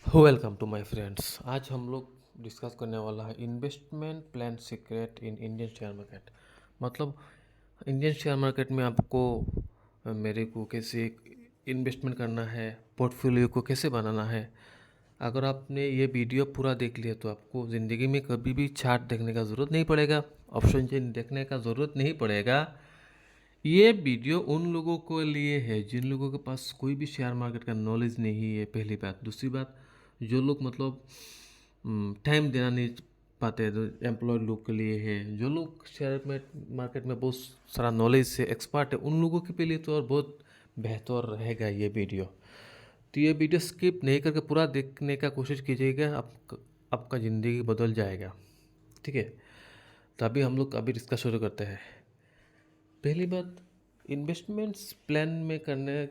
Welcome to my friends. आज हम लोग डिस्कस करने वाला है investment plan secret in Indian share market. मतलब इंडियन शेयर मार्केट में आपको मेरे को कैसे इन्वेस्टमेंट करना है, पोर्टफोलियो को कैसे बनाना है। अगर आपने ये वीडियो पूरा देख लिया तो आपको ज़िंदगी में कभी भी चार्ट देखने का ज़रूरत नहीं पड़ेगा, ऑप्शन चेन देखने का ज़रूरत नहीं पड़ेगा। ये वीडियो उन लोगों के लिए है जिन लोगों के पास कोई भी शेयर मार्केट का नॉलेज नहीं है, पहली बात। दूसरी बात, जो लोग मतलब टाइम देना नहीं पाते, तो एम्प्लॉयड लोग के लिए है। जो लोग शेयर में मार्केट में बहुत सारा नॉलेज से एक्सपर्ट है, उन लोगों के लिए तो और बहुत बेहतर रहेगा ये वीडियो। तो ये वीडियो स्किप नहीं करके पूरा देखने का कोशिश कीजिएगा, आपका ज़िंदगी बदल जाएगा। ठीक है, तो अभी हम लोग डिस्कस शुरू करते हैं। पहली बात, इन्वेस्टमेंट्स प्लान में करने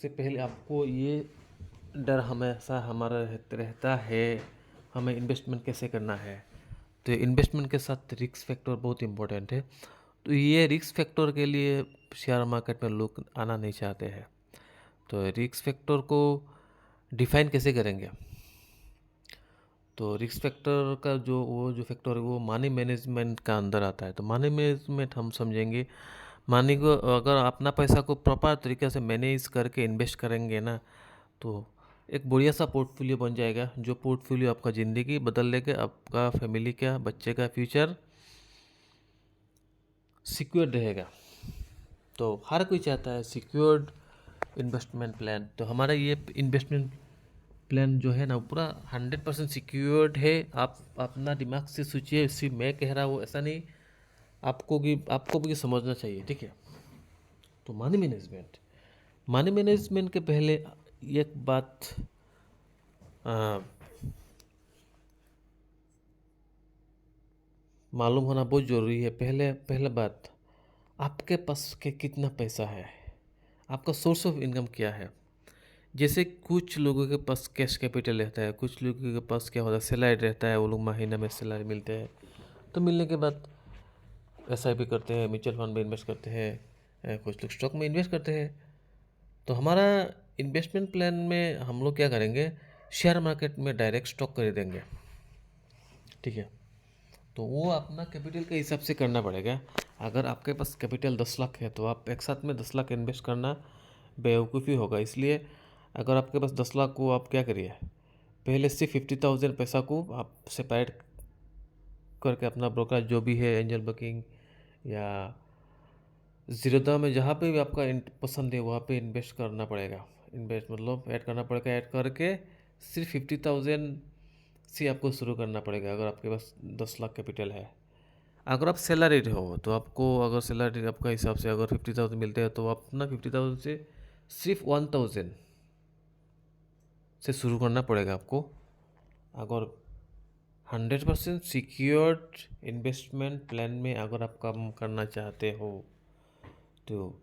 से पहले आपको ये डर हमेशा हमारा रहता है, हमें इन्वेस्टमेंट कैसे करना है। तो इन्वेस्टमेंट के साथ रिस्क फैक्टर बहुत इम्पोर्टेंट है। तो ये रिस्क फैक्टर के लिए शेयर मार्केट में लोग आना नहीं चाहते हैं। तो रिस्क फैक्टर को डिफाइन कैसे करेंगे? तो रिस्क फैक्टर का जो फैक्टर है वो मनी मैनेजमेंट का अंदर आता है। तो मनी मैनेजमेंट हम समझेंगे, मनी को अगर अपना पैसा को प्रॉपर तरीके से मैनेज करके इन्वेस्ट करेंगे ना, तो एक बढ़िया सा पोर्टफोलियो बन जाएगा। जो पोर्टफोलियो आपका ज़िंदगी बदल देगा, आपका फैमिली का, बच्चे का फ्यूचर सिक्योर्ड रहेगा। तो हर कोई चाहता है सिक्योर्ड इन्वेस्टमेंट प्लान। तो हमारा ये इन्वेस्टमेंट प्लान जो है ना, वो पूरा 100% सिक्योर्ड है। आप अपना दिमाग से सोचिए, सिर्फ मैं कह रहा हूँ ऐसा नहीं, आपको भी समझना चाहिए। ठीक है, तो मनी मैनेजमेंट के पहले एक बात आ, मालूम होना बहुत ज़रूरी है। पहले बात, आपके पास के कितना पैसा है, आपका सोर्स ऑफ इनकम क्या है। जैसे कुछ लोगों के पास कैश कैपिटल रहता है, कुछ लोगों के पास क्या होता है, सैलरी रहता है, वो लोग महीने में सैलरी मिलते हैं। तो मिलने के बाद एसआईपी करते हैं, म्यूचुअल फंड में इन्वेस्ट करते हैं, कुछ लोग स्टॉक में इन्वेस्ट करते हैं। तो हमारा इन्वेस्टमेंट प्लान में हम लोग क्या करेंगे, शेयर मार्केट में डायरेक्ट स्टॉक खरीदेंगे। ठीक है, तो वो अपना कैपिटल के हिसाब से करना पड़ेगा। अगर आपके पास कैपिटल 10 लाख है तो आप एक साथ में 10 लाख इन्वेस्ट करना बेवकूफ़ी होगा। इसलिए अगर आपके पास 10 लाख को आप क्या करिए, पहले से 50,000 पैसा को आप सेपरेट करके अपना ब्रोकर जो भी है, एंजल ब्रोकिंग या ज़ीरोधा में, जहाँ पे भी आपका पसंद है वहाँ पे इन्वेस्ट करना पड़ेगा। इन्वेस्ट मतलब ऐड करना पड़ेगा, ऐड करके सिर्फ 50,000 से आपको शुरू करना पड़ेगा अगर आपके पास 10 लाख कैपिटल है। अगर आप सैलरीड हो तो आपको, अगर सैलरी आपका हिसाब से अगर 50,000 मिलते हैं तो आप अपना 50,000 से सिर्फ 1,000 से शुरू करना पड़ेगा आपको। अगर 100% सिक्योर्ड इन्वेस्टमेंट प्लान में अगर आप काम करना चाहते हो तो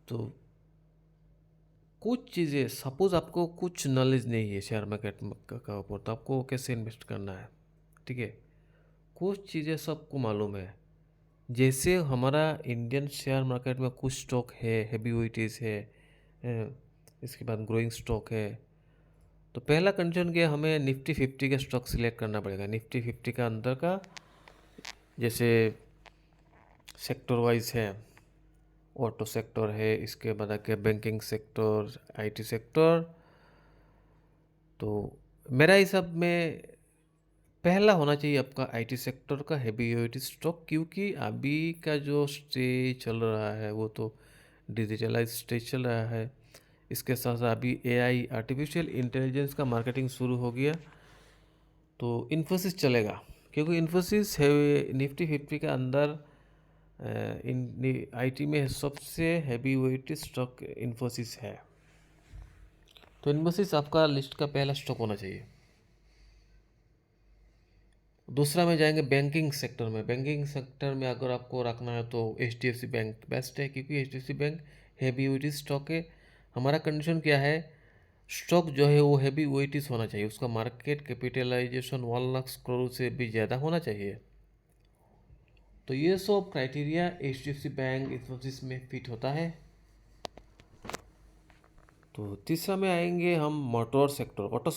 तो कुछ चीज़ें, सपोज़ आपको कुछ नॉलेज नहीं है शेयर मार्केट का ऊपर, तो आपको कैसे इन्वेस्ट करना है। ठीक है, कुछ चीज़ें सबको मालूम है। जैसे हमारा इंडियन शेयर मार्केट में कुछ स्टॉक है, हैवी वेटेज है, इसके बाद ग्रोइंग स्टॉक है। तो पहला कंडीशन क्या, हमें निफ्टी 50 का स्टॉक सिलेक्ट करना पड़ेगा। निफ्टी 50 का अंदर का जैसे सेक्टर वाइज है, ऑटो सेक्टर है, इसके बाद आके बैंकिंग सेक्टर, आईटी सेक्टर। तो मेरा हिसाब में पहला होना चाहिए आपका आईटी सेक्टर का हैवी वेटेज स्टॉक, क्योंकि अभी का जो स्टेज चल रहा है वो तो डिजिटलाइज स्टेज चल रहा है। इसके साथ साथ अभी एआई, आर्टिफिशियल इंटेलिजेंस का मार्केटिंग शुरू हो गया। तो इन्फोसिस चलेगा, क्योंकि इन्फोसिस है निफ्टी 50 के अंदर। इन आईटी में सबसे हैवी वेटेज स्टॉक इन्फोसिस है। तो इन्फोसिस आपका लिस्ट का पहला स्टॉक होना चाहिए। दूसरा में जाएंगे बैंकिंग सेक्टर में। बैंकिंग सेक्टर में अगर आपको रखना है तो एच बैंक बेस्ट है, क्योंकि H bank heavy weightage stock है। हमारा कंडीशन क्या है, स्टॉक जो है वो हैवी वेटेज होना चाहिए, उसका मार्केट कैपिटलाइजेशन 1 लाख करोड़ से भी ज़्यादा होना चाहिए। तो ये सब क्राइटेरिया एच बैंक इन्फोसिस में फिट होता है। तो तीसरा में आएंगे हम मोटर सेक्टर, ऑटो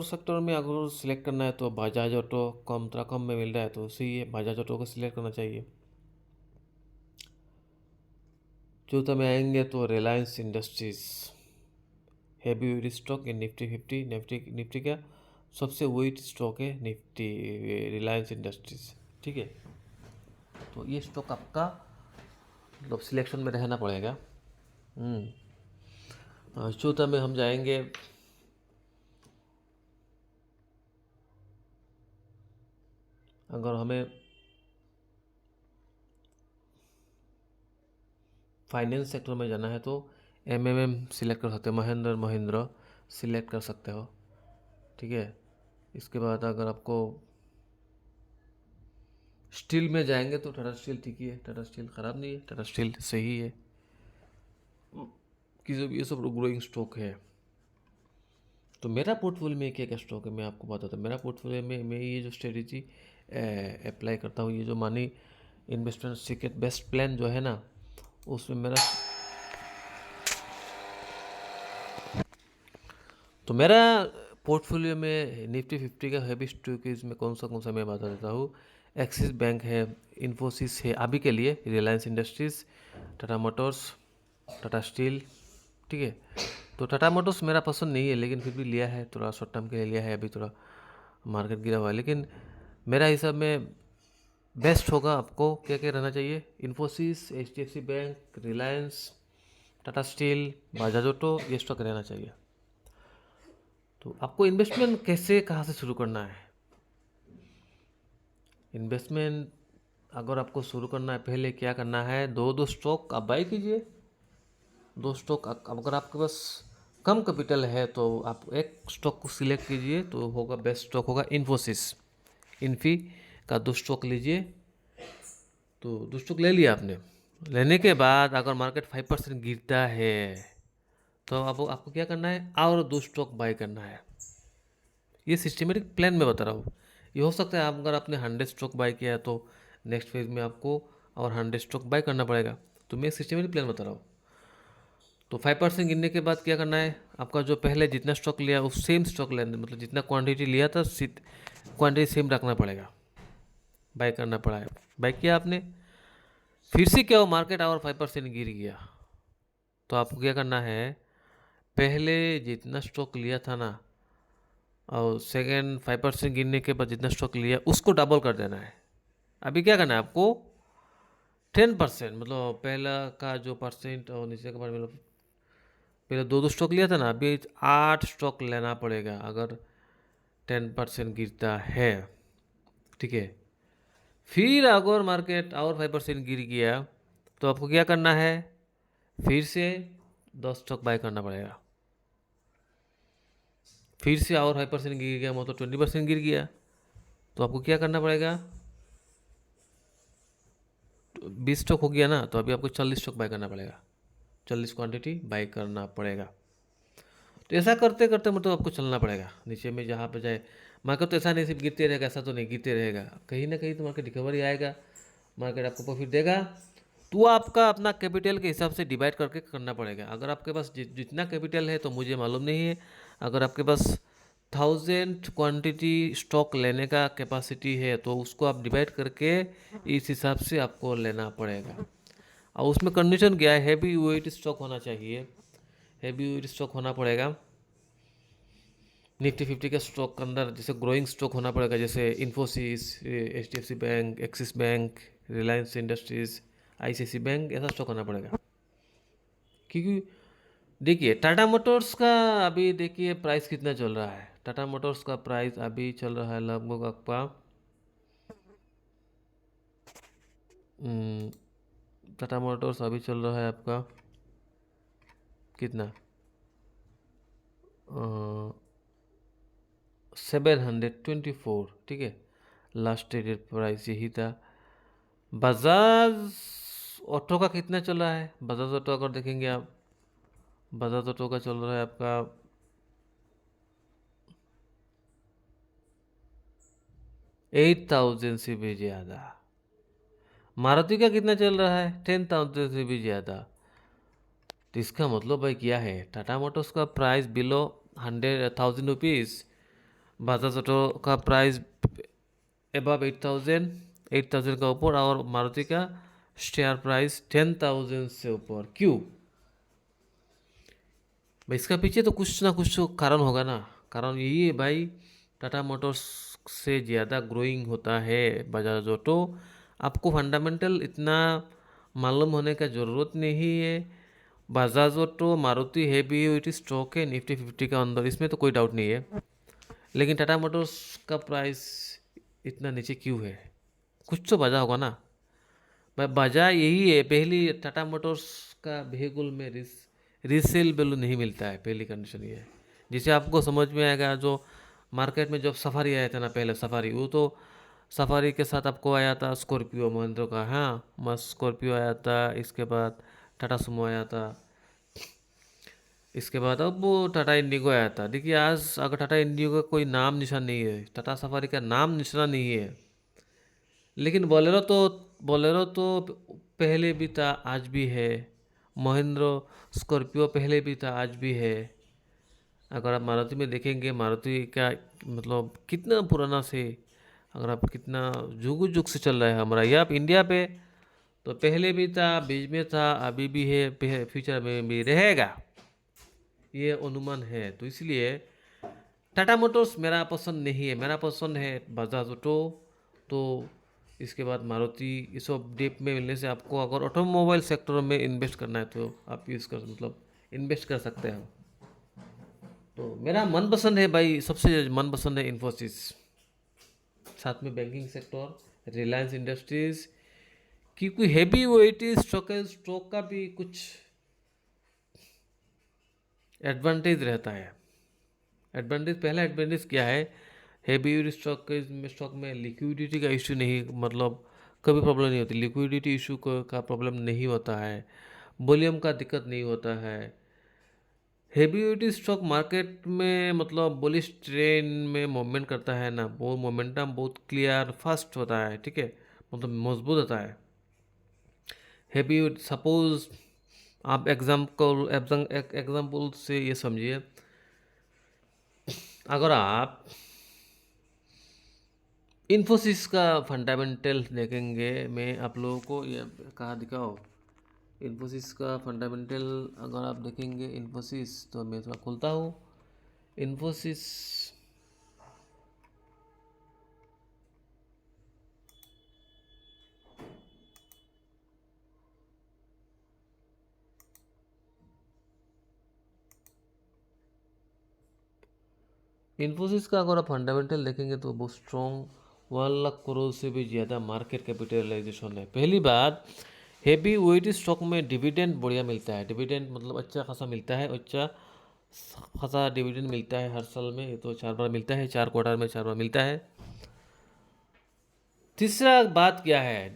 सेक्टर में अगर सिलेक्ट करना है तो बजाज ऑटो कम थोड़ा कम में मिल रहा है तो उसी ये बजाज ऑटो को सिलेक्ट करना चाहिए। चौथा में आएंगे तो Reliance industries, heavy weight stock in Nifty 50, Nifty का सबसे वेट स्टॉक है निफ्टी रिलायंस इंडस्ट्रीज़, ठीक है। तो ये स्टॉक आपका मतलब सिलेक्शन में रहना पड़ेगा। चौथा में हम जाएंगे अगर हमें फाइनेंस सेक्टर में जाना है तो एमएमएम सिलेक्ट कर सकते हो, महिंद्रा सिलेक्ट कर सकते हो, ठीक है। इसके बाद अगर आपको स्टील में जाएंगे तो टाटा स्टील ठीक ही है, टाटा स्टील ख़राब नहीं है, टाटा स्टील सही है कि जब ये सब ग्रोइंग स्टॉक है। तो मेरा पोर्टफोलियो में क्या क्या स्टॉक है मैं आपको बताता हूँ। मेरा पोर्टफोलियो में मैं ये जो स्ट्रेटेजी अप्लाई करता हूँ, ये जो money investment secret best plan जो है ना, उसमें मेरा पोर्टफोलियो में निफ्टी 50 का हैवी स्टॉक्स में कौन सा मैं बता देता हूँ। एक्सिस बैंक है, इन्फोसिस है अभी के लिए, Reliance industries, Tata Motors, Tata steel, ठीक है। तो टाटा मोटर्स मेरा पसंद नहीं है लेकिन फिर भी लिया है, थोड़ा शॉर्ट टर्म के लिए लिया है, अभी थोड़ा मार्केट गिरा हुआ है। लेकिन मेरा हिसाब में बेस्ट होगा आपको क्या क्या रहना चाहिए, Infosys, HDFC bank, Reliance, Tata steel, Bajaj auto, ये स्टॉक रहना चाहिए। तो आपको इन्वेस्टमेंट कैसे कहाँ से शुरू करना है। इन्वेस्टमेंट अगर आपको शुरू करना है, पहले क्या करना है, दो स्टॉक आप बाई कीजिए। दो स्टॉक अगर आपके पास कम कैपिटल है तो आप एक स्टॉक को सिलेक्ट कीजिए, तो होगा बेस्ट स्टॉक होगा इन्फोसिस, इन्फी का दो स्टॉक लीजिए। तो दो स्टॉक ले लिया आपने, लेने के बाद अगर मार्केट 5% गिरता है तो आपको क्या करना है, और दो स्टॉक बाय करना है। ये सिस्टमेटिक प्लान में बता रहा हूँ। ये हो सकता है आप अगर आपने 100 स्टॉक बाय किया है तो नेक्स्ट फेज में आपको और 100 स्टॉक बाय करना पड़ेगा। तो मैं सिस्टमेटिक प्लान बता रहा हूँ। तो 5% गिरने के बाद क्या करना है, आपका जो पहले जितना स्टॉक लिया उस सेम स्टॉक लेना, मतलब जितना क्वांटिटी लिया था क्वांटिटी सेम रखना पड़ेगा, बाय करना पड़ा है। बाय किया आपने, फिर से क्या हो मार्केट और 5% गिर गया, तो आपको क्या करना है, पहले जितना स्टॉक लिया था ना और सेकेंड 5% गिरने के बाद जितना स्टॉक लिया उसको डबल कर देना है। अभी क्या करना है आपको, 10% मतलब पहला का जो परसेंट और नीचे का मतलब पहले दो स्टॉक लिया था ना, अभी 8 स्टॉक लेना पड़ेगा अगर 10% गिरता है, ठीक है। फिर अगर मार्केट और 5% गिर गया तो आपको क्या करना है, फिर से 10 स्टॉक बाय करना पड़ेगा। फिर से और 5% गिर गया मतलब 20% गिर गया तो आपको क्या करना पड़ेगा, 20 स्टॉक हो गया ना, तो अभी आपको 40 स्टॉक बाय करना पड़ेगा, 40 क्वांटिटी बाय करना पड़ेगा। तो ऐसा करते करते मतलब आपको चलना पड़ेगा नीचे में जहाँ पे जाए। मार्केट तो ऐसा नहीं सिर्फ गिरते रहेगा, ऐसा तो नहीं, गिरते रहेगा, कहीं ना कहीं तो मार्केट रिकवरी आएगा, मार्केट आपको प्रॉफिट देगा। तो आपका अपना कैपिटल के हिसाब से डिवाइड करके करना पड़ेगा। अगर आपके पास जितना कैपिटल है तो मुझे मालूम नहीं है, अगर आपके पास 1000 क्वांटिटी स्टॉक लेने का कैपेसिटी है तो उसको आप डिवाइड करके इस हिसाब से आपको लेना पड़ेगा। और उसमें कंडीशन क्या है, हैवी वेट स्टॉक होना चाहिए, हैवी वेट स्टॉक होना पड़ेगा। निफ्टी 50 के स्टॉक के अंदर जैसे ग्रोइंग स्टॉक होना पड़ेगा, जैसे Infosys, HDFC bank, axis bank, Reliance industries, ICICI bank, ऐसा स्टॉक होना पड़ेगा। क्योंकि देखिए टाटा मोटर्स का अभी देखिए प्राइस कितना चल रहा है, टाटा मोटर्स का प्राइस अभी चल रहा है लगभग आपका टाटा मोटर्स अभी चल रहा है आपका कितना, 724, ठीक है। लास्ट ट्रेडेड प्राइस यही था। बजाज ऑटो का कितना चल रहा है, बजाज ऑटो अगर देखेंगे आप, बजाज ऑटो का चल रहा है आपका 8000 से भी ज़्यादा। मारुति का कितना चल रहा है, 10,000 से भी ज़्यादा। तो इसका मतलब भाई क्या है, टाटा मोटर्स का price below 100,000 rupees, Bajaj auto का प्राइस अबव 8,000 का ऊपर, और मारुति का शेयर प्राइस 10,000 से ऊपर। क्यों भाई? इसका पीछे तो कुछ ना कुछ तो कारण होगा ना। कारण यही है भाई, टाटा मोटर्स से ज़्यादा ग्रोइंग होता है बजाज ऑटो। आपको फंडामेंटल इतना मालूम होने का ज़रूरत नहीं है। Bajaj auto Maruti heavy duty stock है निफ्टी 50 का अंदर, इसमें तो कोई डाउट नहीं है। लेकिन टाटा मोटर्स का प्राइस इतना नीचे क्यों है? कुछ तो वजह होगा ना। वजह यही है, पहली टाटा मोटर्स का व्हीकल में रीसेल वैल्यू नहीं मिलता है, पहली कंडीशन ये है। जिसे आपको समझ में आएगा, जो मार्केट में जब सफारी आया था ना, पहले सफारी, वो तो सफारी के साथ आपको आया था स्कॉर्पियो महिंद्रा का, हाँ मस्त स्कॉर्पियो आया था, इसके बाद टाटा सुमो आया था, इसके बाद अब वो टाटा इंडिगो आया था। देखिए आज अगर टाटा इंडिगो का कोई नाम निशान नहीं है, टाटा सफारी का नाम निशान नहीं है, लेकिन बोलेरो तो पहले भी था आज भी है, महिंद्रा स्कॉर्पियो पहले भी था आज भी है। अगर आप मारुति में देखेंगे, मारुति का मतलब कितना पुराना से, अगर आप कितना जुग जुग से चल रहा है हमारा ये आप इंडिया पे, तो पहले भी था, बीच में था, अभी भी है, फ्यूचर में भी रहेगा, ये अनुमान है। तो इसलिए टाटा मोटर्स मेरा पसंद नहीं है, मेरा पसंद है बजाज ऑटो। तो इसके बाद मारुति, ये सब डीप में मिलने से आपको अगर ऑटोमोबाइल सेक्टर में इन्वेस्ट करना है तो आप यूज़ कर मतलब इन्वेस्ट कर सकते हैं। तो मेरा मन पसंद है भाई, सबसे मन पसंद है इन्फोसिस, साथ में बैंकिंग सेक्टर, रिलायंस इंडस्ट्रीज, क्योंकि हैवी वेट स्टॉक का भी कुछ एडवांटेज रहता है। पहला एडवांटेज क्या है, हैवी स्टॉक में लिक्विडिटी का इशू नहीं, मतलब कभी प्रॉब्लम नहीं होती, लिक्विडिटी इशू का प्रॉब्लम नहीं होता है, वॉल्यूम का दिक्कत नहीं होता है। हैवी ड्यूटी स्टॉक मार्केट में मतलब बुलिश ट्रेंड में मूवमेंट करता है ना, वो मोमेंटम बहुत क्लियर फास्ट होता है, ठीक है, मतलब मजबूत होता है। हैवी सपोज आप एग्जाम्पल से ये समझिए, अगर आप इन्फोसिस का फंडामेंटल देखेंगे, मैं आप लोगों को ये कहाँ दिखाओ, इन्फोसिस का फंडामेंटल अगर आप देखेंगे इन्फोसिस, तो मैं थोड़ा खोलता हूँ इन्फोसिस। इन्फोसिस का अगर आप फंडामेंटल देखेंगे तो बहुत स्ट्रॉन्ग, 1 लाख करोड़ से भी ज़्यादा मार्केट कैपिटलाइजेशन है। पहली बात, हेवी वेट स्टॉक में डिविडेंड बढ़िया मिलता है, डिविडेंड मतलब अच्छा खासा मिलता है, अच्छा खासा डिविडेंड मिलता है हर साल में, ये तो 4 बार मिलता है, 4 क्वार्टर में 4 बार मिलता है। तीसरा बात क्या है,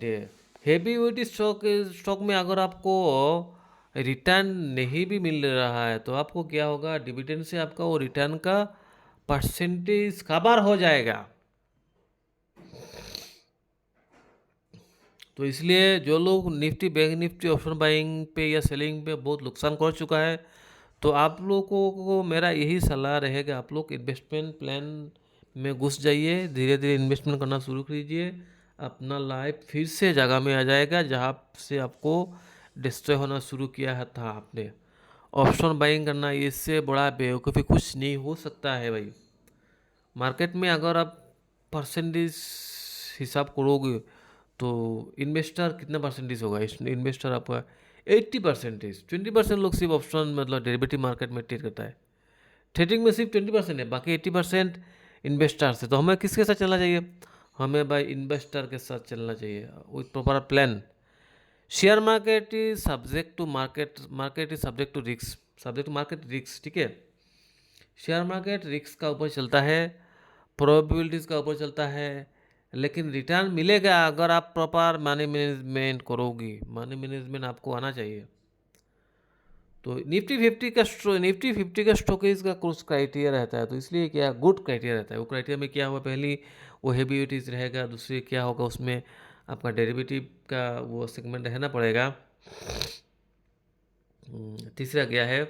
हेवी वेट स्टॉक में अगर आपको रिटर्न नहीं भी मिल रहा है तो आपको क्या होगा, डिविडेंड से आपका वो रिटर्न का परसेंटेज कवर हो जाएगा। तो इसलिए जो लोग Nifty bank Nifty option buying पे या सेलिंग पे बहुत नुकसान कर चुका है, तो आप लोगों को मेरा यही सलाह रहेगा, आप लोग इन्वेस्टमेंट प्लान में घुस जाइए, धीरे धीरे इन्वेस्टमेंट करना शुरू कीजिए, अपना लाइफ फिर से जगह में आ जाएगा जहाँ से आपको डिस्ट्रॉय होना शुरू किया है था आपने। ऑप्शन बाइंग करना इससे बड़ा बेवकूफ़ी कुछ नहीं हो सकता है भाई। मार्केट में अगर आप परसेंटेज हिसाब करोगे तो इन्वेस्टर कितना परसेंटेज होगा, इन्वेस्टर आपका 80%, 20% लोग सिर्फ ऑप्शन मतलब डेरिवेटिव मार्केट में ट्रेड करता है, ट्रेडिंग में सिर्फ 20% है, बाकी 80% इन्वेस्टर से। तो हमें किसके साथ चलना चाहिए, हमें भाई इन्वेस्टर के साथ चलना चाहिए with proper plan. Share market is subject to market is subject to risk, subject to market risk, ठीक है। शेयर मार्केट रिस्क का ऊपर चलता है, प्रोबेबिलिटीज़ का ऊपर चलता है, लेकिन रिटर्न मिलेगा अगर आप प्रॉपर मनी मैनेजमेंट करोगे, मनी मैनेजमेंट आपको आना चाहिए। तो निफ्टी फिफ्टी का स्टॉकेज का कुछ क्राइटेरिया रहता है, तो इसलिए क्या गुड क्राइटेरिया रहता है। वो क्राइटेरिया में क्या हुआ, पहली वो हैवी वेटेज रहेगा, दूसरी क्या होगा उसमें आपका डेरिवेटिव का वो सेगमेंट रहना पड़ेगा, तीसरा क्या है,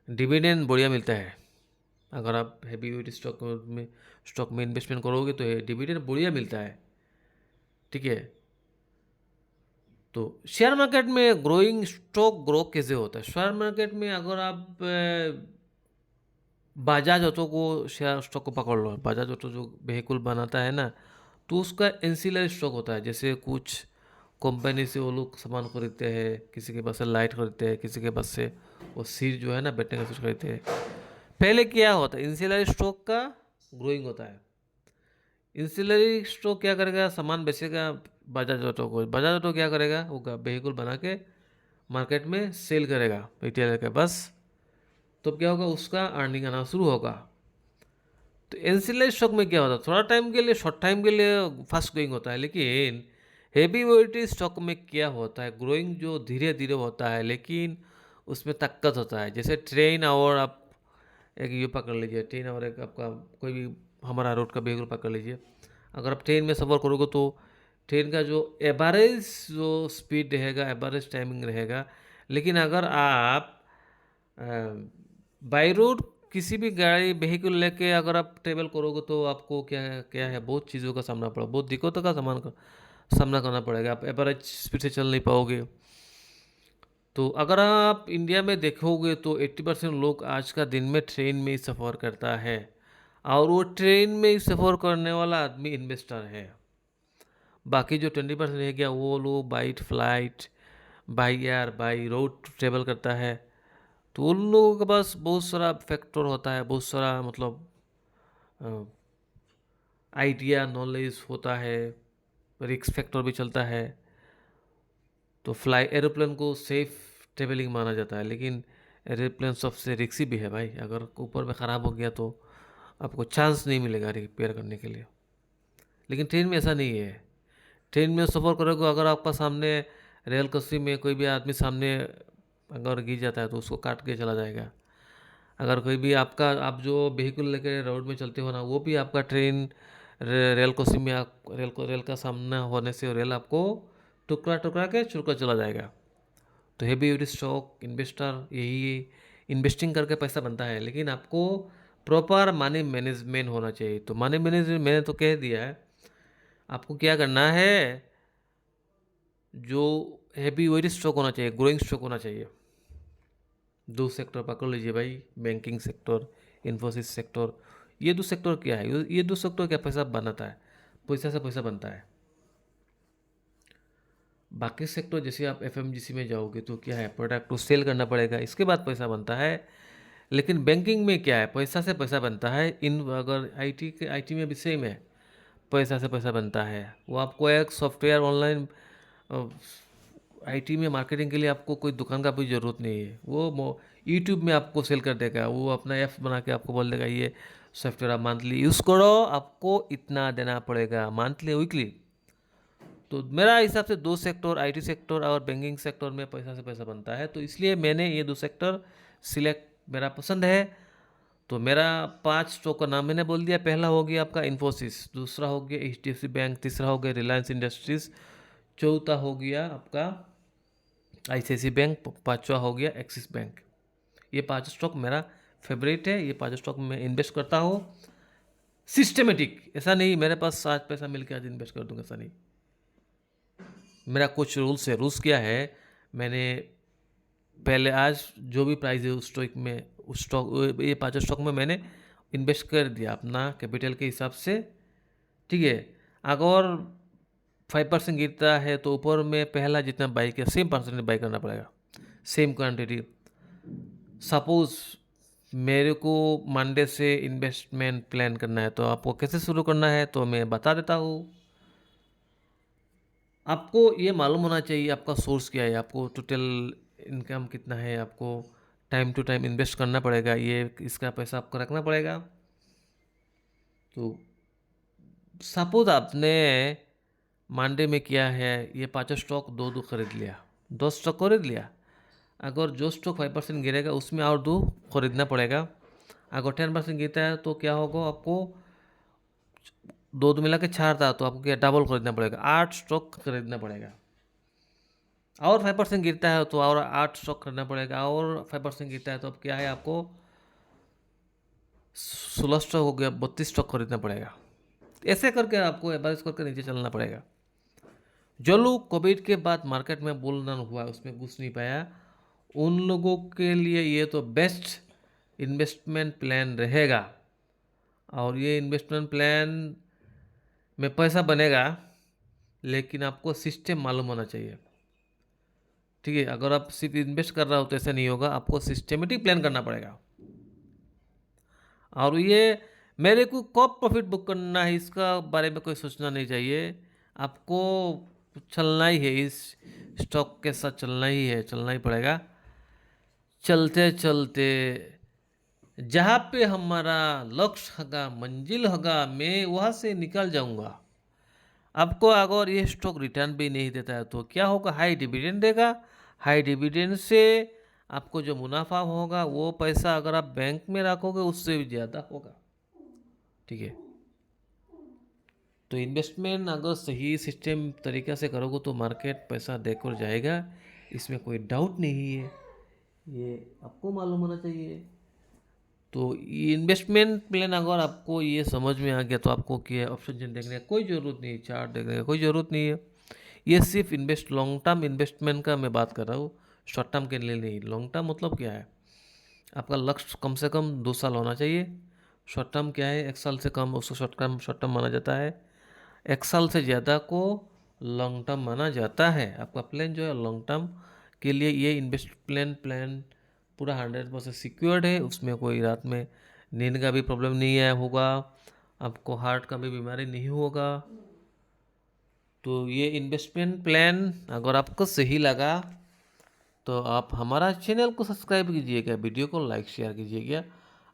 डिविडेंड बढ़िया मिलता है। अगर आप हैवी वेट स्टॉक में इन्वेस्टमेंट करोगे तो डिविडेंड बढ़िया मिलता है, ठीक है। तो शेयर मार्केट में ग्रोइंग स्टॉक ग्रो कैसे होता है? शेयर मार्केट में अगर आप बजाज ऑटो को शेयर स्टॉक को पकड़ लो, बजाज ऑटो जो व्हीकल बनाता है ना, तो उसका एंसिलरी स्टॉक होता है। जैसे कुछ कंपनी से वो लोग सामान खरीदते हैं, किसी के पास से लाइट खरीदते हैं, किसी के पास से वो सीट जो है ना बैठने का सीट खरीदते हैं। पहले क्या होता है, एंसिलरी स्टॉक का ग्रोइंग होता है। एंसिलरी स्टॉक क्या करेगा, सामान बेचेगा बजाज ऑटो को। बजाज ऑटो क्या करेगा, वो व्हीकल बना के मार्केट में सेल करेगा रिटेलर के पास। तो क्या होगा, उसका अर्निंग आना शुरू होगा। तो एंसिलरी स्टॉक में क्या होता है, थोड़ा टाइम के लिए, शॉर्ट टाइम के लिए फास्ट ग्रोइंग होता है। लेकिन हेवी वेट स्टॉक में क्या होता है, ग्रोइंग जो धीरे धीरे होता है, लेकिन उसमें ताकत होता है। जैसे ट्रेन और आप एक ये पकड़ लीजिए, ट्रेन और एक आपका कोई भी हमारा रोड का व्हीकल पकड़ लीजिए। अगर आप ट्रेन में सफ़र करोगे तो ट्रेन का जो एवरेज जो स्पीड रहेगा, एवरेज टाइमिंग रहेगा। लेकिन अगर आप बाई रोड किसी भी गाड़ी व्हीकल लेके अगर आप ट्रेवल करोगे तो आपको क्या है, बहुत चीज़ों का सामना पड़ा, बहुत दिक्कतों का सामना करना पड़ेगा। आप एवरेज स्पीड से चल नहीं पाओगे। तो अगर आप इंडिया में देखोगे तो 80% लोग आज का दिन में ट्रेन में ही सफ़र करता है, और वो ट्रेन में ही सफ़र करने वाला आदमी इन्वेस्टर है। बाकी जो 20% रह गया वो लोग by flight, by air, by road travel करता है। तो उन लोगों के पास बहुत सारा फैक्टर होता है, बहुत सारा मतलब आइडिया नॉलेज होता है, रिस्क फैक्टर भी चलता है। तो एरोप्लेन को सेफ ट्रेवलिंग माना जाता है, लेकिन एरोप्लेन सबसे रिस्की भी है भाई। अगर ऊपर में ख़राब हो गया तो आपको चांस नहीं मिलेगा रिपेयर करने के लिए। लेकिन ट्रेन में ऐसा नहीं है। ट्रेन में सफ़र करोगे, अगर आपका सामने रेल कस्सी में कोई भी आदमी सामने अगर गिर जाता है तो उसको काट के चला जाएगा। अगर कोई भी आप जो व्हीकल लेकर रोड में चलते हो ना, वो भी आपका ट्रेन रेल कस्सी में रेल का सामना होने से रेल आपको टुकड़ा टुकड़ा के छुड़कर चला जाएगा। तो हेवी ड्यूटी स्टॉक इन्वेस्टर यही इन्वेस्टिंग करके पैसा बनता है। लेकिन आपको प्रॉपर मनी मैनेजमेंट होना चाहिए। तो मनी मैनेजमेंट मैंने तो कह दिया है, आपको क्या करना है, जो हैवी वेट स्टॉक होना चाहिए, ग्रोइंग स्टॉक होना चाहिए। दो सेक्टर पकड़ लीजिए भाई, बैंकिंग सेक्टर, इन्फोसिस सेक्टर। ये दो सेक्टर क्या है, ये दो सेक्टर क्या पैसा बनाता है, पैसा से पैसा बनता है। बाकी सेक्टर जैसे आप एफएमजीसी में जाओगे तो क्या है, प्रोडक्ट को सेल करना पड़ेगा, इसके बाद पैसा बनता है। लेकिन बैंकिंग में क्या है, पैसा से पैसा बनता है। इन अगर आईटी में भी सेम है, पैसा से पैसा बनता है। वो आपको एक सॉफ्टवेयर ऑनलाइन आईटी में मार्केटिंग के लिए आपको कोई दुकान का भी ज़रूरत नहीं है। वो यूट्यूब में आपको सेल कर देगा, वो अपना ऐप बना के आपको बोल देगा ये सॉफ्टवेयर आप मंथली यूज़ करो, आपको इतना देना पड़ेगा मंथली वीकली। तो मेरा हिसाब से दो सेक्टर, आईटी सेक्टर और बैंकिंग सेक्टर में पैसा से पैसा बनता है। तो इसलिए मैंने ये दो सेक्टर सिलेक्ट, मेरा पसंद है। तो मेरा 5 स्टॉक का नाम मैंने बोल दिया। पहला हो गया आपका इन्फोसिस, दूसरा हो गया एचडीएफसी बैंक, तीसरा हो गया रिलायंस इंडस्ट्रीज, चौथा हो गया आपका आईसीआईसीआई बैंक, पांचवा हो गया एक्सिस बैंक। ये 5 स्टॉक मेरा फेवरेट है। ये 5 स्टॉक में मैं इन्वेस्ट करता हूँ सिस्टमेटिक। ऐसा नहीं मेरे पास आज पैसा मिल के आज इन्वेस्ट कर दूंगा, ऐसा नहीं। मेरा कुछ रूल्स है। रूल्स क्या है, मैंने पहले आज जो भी प्राइस है उस स्टॉक में, उस स्टॉक ये 5 स्टॉक में मैंने इन्वेस्ट कर दिया अपना कैपिटल के हिसाब से, ठीक है। अगर 5% गिरता है तो ऊपर में पहला जितना बाई किया सेम परसेंट बाई करना पड़ेगा, सेम क्वांटिटी। सपोज मेरे को मंडे से इन्वेस्टमेंट प्लान करना है, तो आपको कैसे शुरू करना है तो मैं बता देता हूँ। आपको ये मालूम होना चाहिए आपका सोर्स क्या है, आपको टोटल इनकम कितना है, आपको टाइम टू टाइम इन्वेस्ट करना पड़ेगा, ये इसका पैसा आपको रखना पड़ेगा। तो सपोज आपने मंडे में किया है, ये 5 स्टॉक दो दो खरीद लिया, 10 स्टॉक खरीद लिया। अगर जो स्टॉक 5% गिरेगा उसमें और दो खरीदना पड़ेगा। अगर 10% गिरता है तो क्या होगा, आपको दो दो मिला के 4 था तो आपको क्या डबल खरीदना पड़ेगा, 8 स्टॉक खरीदना पड़ेगा। और 5% गिरता है तो और 8 स्टॉक करना पड़ेगा, और 5% गिरता है तो अब क्या है, आपको 16 स्टॉक हो गया, 32 स्टॉक खरीदना पड़ेगा। ऐसे करके आपको एवरेज करके नीचे चलना पड़ेगा। जो लोग कोविड के बाद मार्केट में बुल रन हुआ उसमें घुस नहीं पाया, उन लोगों के लिए ये तो बेस्ट इन्वेस्टमेंट प्लान रहेगा। और ये इन्वेस्टमेंट प्लान में पैसा बनेगा, लेकिन आपको सिस्टम मालूम होना चाहिए। ठीक है, अगर आप सिर्फ इन्वेस्ट कर रहे हो तो ऐसा नहीं होगा, आपको सिस्टमेटिक प्लान करना पड़ेगा। और ये मेरे को कब प्रॉफिट बुक करना है इसका बारे में कोई सोचना नहीं चाहिए। आपको चलना ही है, इस स्टॉक के साथ चलना ही है, चलना ही पड़ेगा। चलते चलते जहाँ पे हमारा लक्ष्य होगा, मंजिल होगा, मैं वहाँ से निकल जाऊँगा। आपको अगर ये स्टॉक रिटर्न भी नहीं देता है तो क्या होगा, हाई डिविडेंड देगा। हाई डिविडेंड से आपको जो मुनाफा होगा वो पैसा अगर आप बैंक में रखोगे उससे भी ज़्यादा होगा। ठीक है, तो इन्वेस्टमेंट अगर सही सिस्टम तरीक़े से करोगे तो मार्केट पैसा देकर जाएगा, इसमें कोई डाउट नहीं है, ये आपको मालूम होना चाहिए। तो इन्वेस्टमेंट प्लान अगर आपको ये समझ में आ गया तो आपको क्या ऑप्शन चेन देखने का कोई ज़रूरत नहीं है, चार्ट देखने का कोई ज़रूरत नहीं है। ये सिर्फ लॉन्ग टर्म इन्वेस्टमेंट का मैं बात कर रहा हूँ, शॉर्ट टर्म के लिए नहीं। लॉन्ग टर्म मतलब क्या है, आपका लक्ष्य कम से कम 2 साल होना चाहिए। शॉर्ट टर्म क्या है, 1 साल से कम उसको शॉर्ट टर्म माना जाता है। 1 साल से ज़्यादा को लॉन्ग टर्म माना जाता है। आपका प्लान जो है लॉन्ग टर्म के लिए, ये इन्वेस्ट प्लान पूरा 100% सिक्योर्ड है। उसमें कोई रात में नींद का भी प्रॉब्लम नहीं है होगा, आपको हार्ट का भी बीमारी नहीं होगा। तो ये इन्वेस्टमेंट प्लान अगर आपको सही लगा तो आप हमारा चैनल को सब्सक्राइब कीजिएगा, वीडियो को लाइक शेयर कीजिएगा।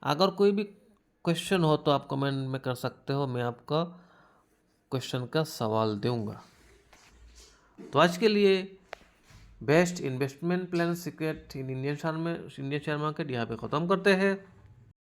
अगर कोई भी क्वेश्चन हो तो आप कमेंट में कर सकते हो, मैं आपका क्वेश्चन का सवाल दूंगा। तो आज के लिए best investment plan secret in Indian share market यहाँ पे ख़त्म करते हैं।